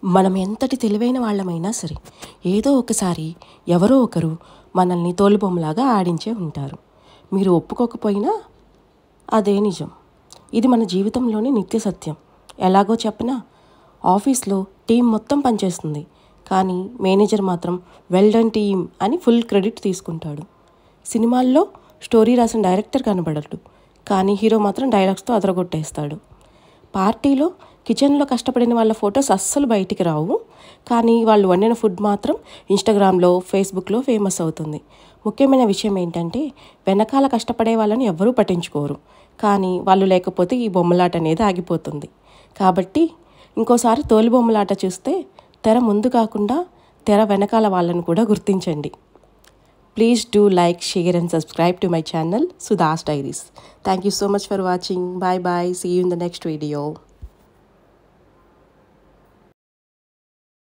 మనం ఎంతటి తెలివైన వాళ్ళమైనా సరే ఏదో ఒకసారి ఎవరో ఒకరు మనల్ని తోలుబొమ్మలాగా ఆడించే ఉంటారు. మీరు ఒప్పుకోకపోయినా అదే నిజం. ఇది మన జీవితంలోని నిత్య సత్యం. ఎలాగో చెప్పనా, ఆఫీస్లో టీం మొత్తం పనిచేస్తుంది, కానీ మేనేజర్ మాత్రం వెల్ డన్ టీమ్ అని ఫుల్ క్రెడిట్ తీసుకుంటాడు. సినిమాల్లో స్టోరీ రాసిన డైరెక్టర్ కనబడడు, కానీ హీరో మాత్రం డైలాగ్స్తో అదరగొట్టేస్తాడు. పార్టీలో కిచెన్లో కష్టపడిన వాళ్ళ ఫొటోస్ అస్సలు బయటికి రావు, కానీ వాళ్ళు వండిన ఫుడ్ మాత్రం ఇన్స్టాగ్రామ్లో ఫేస్బుక్లో ఫేమస్ అవుతుంది. ముఖ్యమైన విషయం ఏంటంటే, వెనకాల కష్టపడే వాళ్ళని ఎవ్వరూ పట్టించుకోరు, కానీ వాళ్ళు లేకపోతే ఈ బొమ్మలాట అనేది ఆగిపోతుంది. కాబట్టి ఇంకోసారి తోలు బొమ్మలాట చూస్తే తెర ముందు కాకుండా తెర వెనకాల వాళ్ళని కూడా గుర్తించండి. Please do like, share and subscribe to my channel Sudha's Diaries. Thank you so much for watching. Bye bye. See you in the next video.